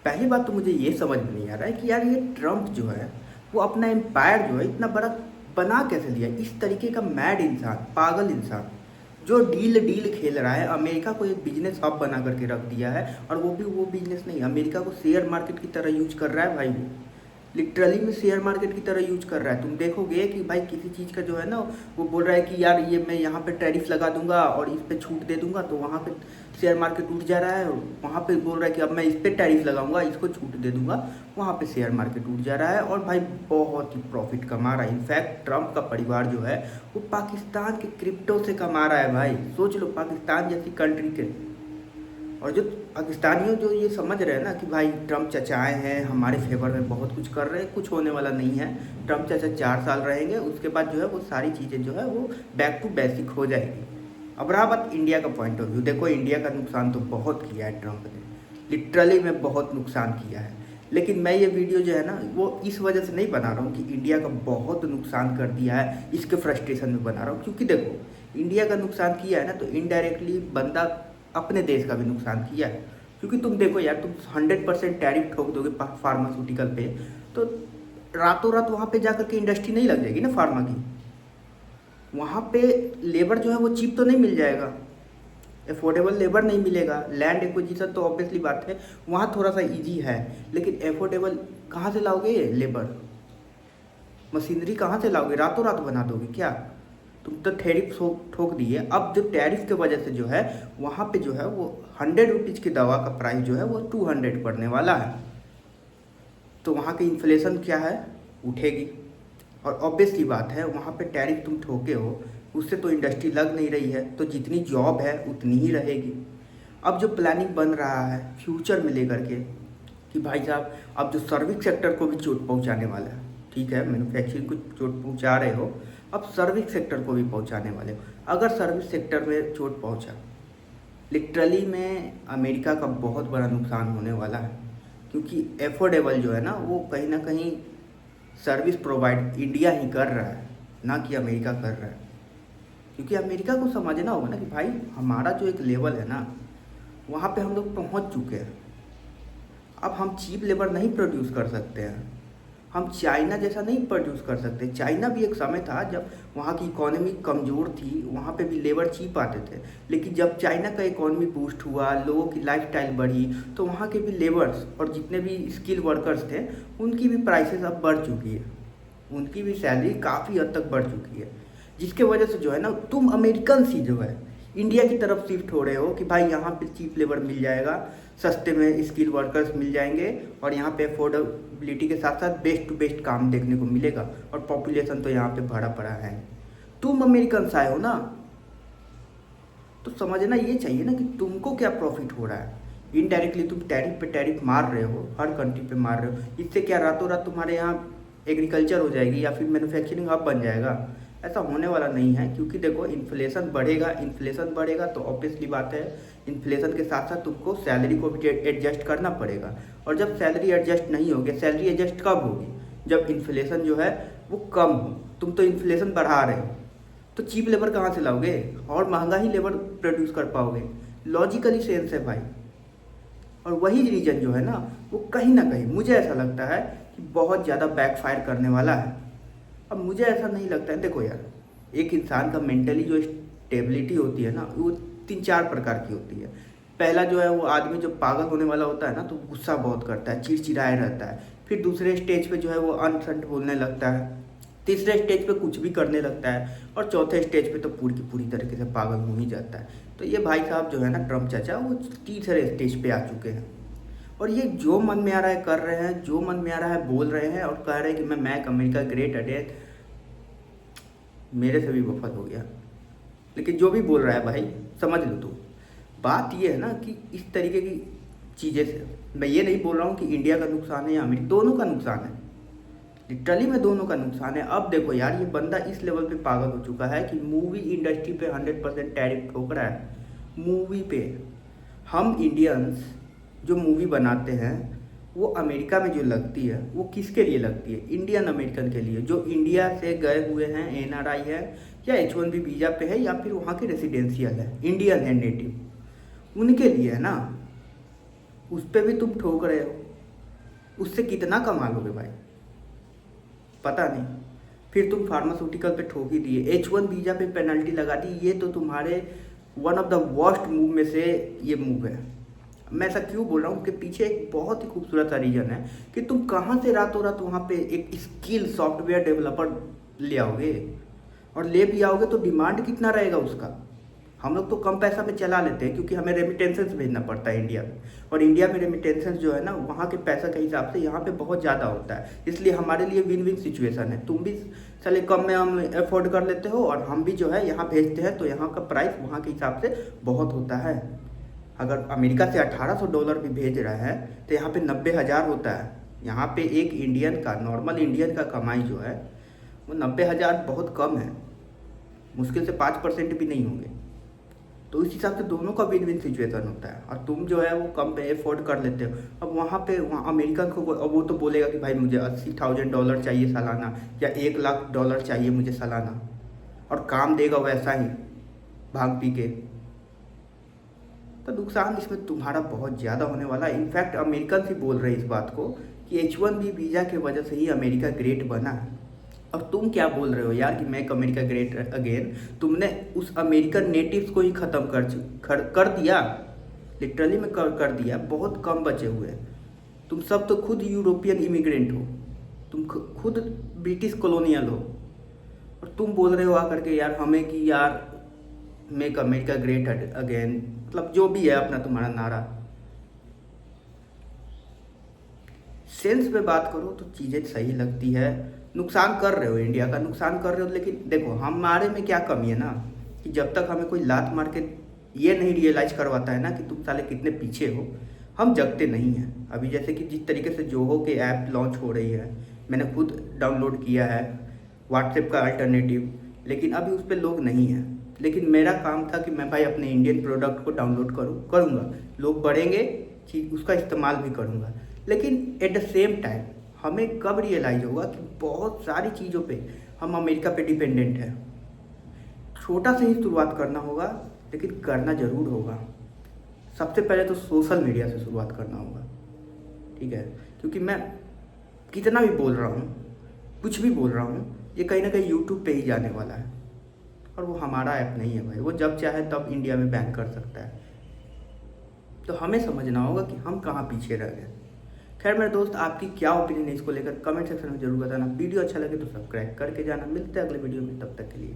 पहली बात तो मुझे ये समझ में नहीं आ रहा है कि यार ये ट्रम्प जो है वो अपना एम्पायर जो है इतना बड़ा बना कैसे लिया। इस तरीके का मैड इंसान, पागल इंसान जो डील डील खेल रहा है, अमेरिका को एक बिजनेस हब बना करके रख दिया है। और वो भी वो बिजनेस नहीं, अमेरिका को शेयर मार्केट की तरह यूज कर रहा है भाई। वो लिटरली में शेयर मार्केट की तरह यूज कर रहा है। तुम देखोगे कि भाई किसी चीज़ का जो है ना, वो बोल रहा है कि यार ये मैं यहाँ पे टैरिफ लगा दूंगा और इस पे छूट दे दूंगा, तो वहाँ पे शेयर मार्केट उठ जा रहा है। वहाँ पे बोल रहा है कि अब मैं इस पे टैरिफ लगाऊंगा, इसको छूट दे दूंगा, वहाँ पे शेयर मार्केट उठ जा रहा है और भाई बहुत ही प्रॉफिट कमा रहा है। इनफैक्ट ट्रम्प का परिवार जो है वो पाकिस्तान के क्रिप्टो से कमा रहा है भाई। सोच लो, पाकिस्तान जैसी कंट्री के। और जो पाकिस्तानियों जो ये समझ रहे हैं ना कि भाई ट्रम्प चाचा आए हैं हमारे फेवर में, बहुत कुछ कर रहे हैं, कुछ होने वाला नहीं है। ट्रम्प चाचा 4 साल रहेंगे, उसके बाद जो है वो सारी चीज़ें जो है वो बैक टू बेसिक हो जाएगी। अब रहा बात इंडिया का पॉइंट ऑफ व्यू, देखो इंडिया का नुकसान तो बहुत किया है ट्रम्प ने, लिटरली में बहुत नुकसान किया है। लेकिन मैं ये वीडियो जो है ना वो इस वजह से नहीं बना रहा हूँ कि इंडिया का बहुत नुकसान कर दिया है, इसके फ्रस्ट्रेशन में बना रहा हूँ। क्योंकि देखो इंडिया का नुकसान किया है ना, तो इनडायरेक्टली बंदा अपने देश का भी नुकसान किया है। क्योंकि तुम देखो यार, तुम 100% टैरिफ ठोक दोगे फार्मास्यूटिकल पे, तो रातों रात वहाँ पे जाकर के इंडस्ट्री नहीं लग जाएगी ना फार्मा की। वहाँ पे लेबर जो है वो चीप तो नहीं मिल जाएगा, एफोर्डेबल लेबर नहीं मिलेगा। लैंड एक्विजिशन तो ऑब्वियसली बात है वहाँ थोड़ा सा इजी है, लेकिन एफोर्डेबल कहाँ से लाओगे ये लेबर? मशीनरी कहाँ से लाओगे? रातों रात बना दोगे क्या? तुम तो टैरिफ ठोक दिए। अब जो टैरिफ के वजह से जो है वहाँ पे जो है वो 100 रुपीज़ की दवा का प्राइस जो है वो 200 पड़ने वाला है। तो वहाँ की इन्फ्लेशन क्या है, उठेगी। और ऑब्वियसली बात है वहाँ पे टैरिफ तुम ठोके हो, उससे तो इंडस्ट्री लग नहीं रही है, तो जितनी जॉब है उतनी ही रहेगी। अब जो प्लानिंग बन रहा है फ्यूचर में लेकर के कि भाई साहब अब जो सर्विस सेक्टर को भी चोट पहुँचाने वाला है, ठीक है मैन्युफैक्चरिंग को चोट पहुँचा रहे हो, अब सर्विस सेक्टर को भी पहुँचाने वाले हो। अगर सर्विस सेक्टर में चोट पहुँचा, लिटरली में अमेरिका का बहुत बड़ा नुकसान होने वाला है। क्योंकि एफोर्डेबल जो है ना वो कहीं ना कहीं सर्विस प्रोवाइड इंडिया ही कर रहा है, ना कि अमेरिका कर रहा है। क्योंकि अमेरिका को समझना होगा ना कि भाई हमारा जो एक लेवल है ना वहाँ पे हम लोग पहुँच चुके हैं। अब हम चीप लेबर नहीं प्रोड्यूस कर सकते हैं, हम चाइना जैसा नहीं प्रोड्यूस कर सकते। चाइना भी एक समय था जब वहाँ की इकोनॉमी कमज़ोर थी, वहाँ पे भी लेबर चीप आते थे। लेकिन जब चाइना का इकोनॉमी बूस्ट हुआ, लोगों की लाइफस्टाइल बढ़ी, तो वहाँ के भी लेबर्स और जितने भी स्किल वर्कर्स थे उनकी भी प्राइसेस अब बढ़ चुकी है, उनकी भी सैलरी काफ़ी हद तक बढ़ चुकी है। जिसके वजह से जो है ना तुम अमेरिकन ही जो है इंडिया की तरफ शिफ्ट हो रहे हो कि भाई यहाँ पे चीप लेबर मिल जाएगा, सस्ते में स्किल वर्कर्स मिल जाएंगे और यहाँ पे अफोर्डेबिलिटी के साथ साथ बेस्ट टू बेस्ट काम देखने को मिलेगा। और पॉपुलेशन तो यहाँ पे भरा पड़ा है। तुम अमेरिकन आए हो ना, तो समझना ये चाहिए ना कि तुमको क्या प्रॉफिट हो रहा है। इनडायरेक्टली तुम टैरिफ पे टैरिफ मार रहे हो, हर कंट्री पे मार रहे हो। इससे क्या रातों रात तुम्हारे यहाँ एग्रीकल्चर हो जाएगी या फिर मैन्युफैक्चरिंग हब बन जाएगा? ऐसा होने वाला नहीं है। क्योंकि देखो इन्फ्लेशन बढ़ेगा, इन्फ्लेशन बढ़ेगा तो ऑब्वियसली बात है इन्फ्लेशन के साथ साथ तुमको सैलरी को भी एडजस्ट करना पड़ेगा। और जब सैलरी एडजस्ट नहीं होगी, सैलरी एडजस्ट कब होगी? जब इन्फ्लेशन जो है वो कम हो। तुम तो इन्फ्लेशन बढ़ा रहे हो, तो चीप लेबर कहाँ से लाओगे? और महंगा ही लेबर प्रोड्यूस कर पाओगे। लॉजिकली सेंस है भाई। और वही रीजन जो है ना वो कहीं ना कहीं मुझे ऐसा लगता है कि बहुत ज़्यादा बैकफायर करने वाला है। अब मुझे ऐसा नहीं लगता है, देखो यार एक इंसान का मेंटली जो स्टेबिलिटी होती है ना वो 3-4 प्रकार की होती है। पहला जो है वो आदमी जब पागल होने वाला होता है ना तो गुस्सा बहुत करता है, चिड़चिड़ाए रहता है। फिर दूसरे स्टेज पे जो है वो अनसंट बोलने लगता है। तीसरे स्टेज पे कुछ भी करने लगता है। और चौथे स्टेज पे तो पूरी की पूरी तरीके से पागल हो ही जाता है। तो ये भाई साहब जो है ना ट्रम्प चाचा वो तीसरे स्टेज पे आ चुके हैं। और ये जो मन में आ रहा है कर रहे हैं, जो मन में आ रहा है बोल रहे हैं और कह रहे हैं कि मैं मैक अमेरिका ग्रेट अगेन। मेरे से भी वफात हो गया। लेकिन जो भी बोल रहा है भाई समझ लो। तो बात ये है ना कि इस तरीके की चीज़ें से मैं ये नहीं बोल रहा हूँ कि इंडिया का नुकसान है या अमेरिका, दोनों का नुकसान है। लिटरली में दोनों का नुकसान है। अब देखो यार ये बंदा इस लेवल पे पागल हो चुका है कि मूवी इंडस्ट्री पे 100% टैरिफ ठोक रहा है। मूवी पे हम इंडियंस जो मूवी बनाते हैं वो अमेरिका में जो लगती है वो किसके लिए लगती है? इंडियन अमेरिकन के लिए, जो इंडिया से गए हुए हैं, एनआरआई है या H1B वीज़ा पे है या फिर वहाँ के रेसिडेंशियल है, इंडियन है, नेटिव, उनके लिए है ना। उस पर भी तुम ठोक रहे हो, उससे कितना कमा लोगे भाई, पता नहीं। फिर तुम फार्मास्यूटिकल पे ठोक ही दिए, H1 वीज़ा पे पेनल्टी लगा दी। ये तो तुम्हारे one of the worst move में से ये मूव है। मैं ऐसा क्यों बोल रहा हूँ, उसके पीछे एक बहुत ही खूबसूरत सा रीज़न है कि तुम कहाँ से रातों रात वहाँ पे एक स्किल सॉफ्टवेयर डेवलपर ले आओगे, और ले भी आओगे तो डिमांड कितना रहेगा उसका। हम लोग तो कम पैसा में चला लेते हैं क्योंकि हमें रेमिटेंसेस भेजना पड़ता है इंडिया में, और इंडिया में रेमिटेंसेस जो है ना वहाँ के पैसा के हिसाब से यहाँ पे बहुत ज़्यादा होता है, इसलिए हमारे लिए विन विन सिचुएशन है। तुम भी चले कम में हम अफोर्ड कर लेते हो, और हम भी जो है यहाँ भेजते हैं तो यहाँ का प्राइस वहाँ के हिसाब से बहुत होता है। अगर अमेरिका से $1800 भी भेज रहा है तो यहाँ पे 90,000 होता है। यहाँ पे एक इंडियन का, नॉर्मल इंडियन का कमाई जो है वो 90,000 बहुत कम है, मुश्किल से 5% भी नहीं होंगे। तो इस हिसाब से दोनों का विन विन सिचुएशन होता है, और तुम जो है वो कम पे अफोर्ड कर लेते हो। अब वहाँ अमेरिकन को अब वो तो बोलेगा कि भाई मुझे $80,000 चाहिए सालाना, या $1,00,000 चाहिए मुझे सालाना, और काम देगा वैसा ही भांग पी के। तो नुकसान इसमें तुम्हारा बहुत ज़्यादा होने वाला है। इनफैक्ट अमेरिकन ही बोल रहे हैं इस बात को कि H1B वीज़ा की वजह से ही अमेरिका ग्रेट बना है। और तुम क्या बोल रहे हो यार कि मेक अमेरिका ग्रेट अगेन। तुमने उस अमेरिकन नेटिव्स को ही ख़त्म कर दिया, लिटरली में कर दिया। बहुत कम बचे हुए हैं। तुम सब तो खुद यूरोपियन इमिग्रेंट हो, तुम खुद ब्रिटिश कॉलोनियल हो, और तुम बोल रहे हो आकर के यार हमें कि यार मेक अमेरिका ग्रेट अगेन, मतलब जो भी है अपना तुम्हारा नारा। सेंस पे बात करो तो चीज़ें सही लगती है। नुकसान कर रहे हो, इंडिया का नुकसान कर रहे हो, लेकिन देखो हमारे में क्या कमी है ना कि जब तक हमें कोई लात मार के ये नहीं रियलाइज़ करवाता है ना कि तुम साले कितने पीछे हो, हम जगते नहीं हैं। अभी जैसे कि जिस तरीके से जोहो के ऐप लॉन्च हो रही है, मैंने खुद डाउनलोड किया है व्हाट्सएप का अल्टरनेटिव, लेकिन अभी उस पर लोग नहीं हैं। लेकिन मेरा काम था कि मैं भाई अपने इंडियन प्रोडक्ट को डाउनलोड करूँगा, लोग बढ़ेंगे कि उसका इस्तेमाल भी करूँगा। लेकिन एट द सेम टाइम हमें कब रियलाइज़ होगा कि बहुत सारी चीज़ों पे हम अमेरिका पे डिपेंडेंट हैं। छोटा से ही शुरुआत करना होगा, लेकिन करना ज़रूर होगा। सबसे पहले तो सोशल मीडिया से शुरुआत करना होगा, ठीक है। क्योंकि मैं कितना भी बोल रहा हूँ, कुछ भी बोल रहा हूँ, ये कहीं ना कहीं यूट्यूब पे ही जाने वाला है, और वो हमारा ऐप नहीं है भाई। वो जब चाहे तब इंडिया में बैन कर सकता है। तो हमें समझना होगा कि हम कहाँ पीछे रह गए। खैर मेरे दोस्त, आपकी क्या ओपिनियन है इसको लेकर कमेंट सेक्शन में जरूर बताना। वीडियो अच्छा लगे तो सब्सक्राइब करके जाना। मिलते हैं अगले वीडियो में, तब तक के लिए।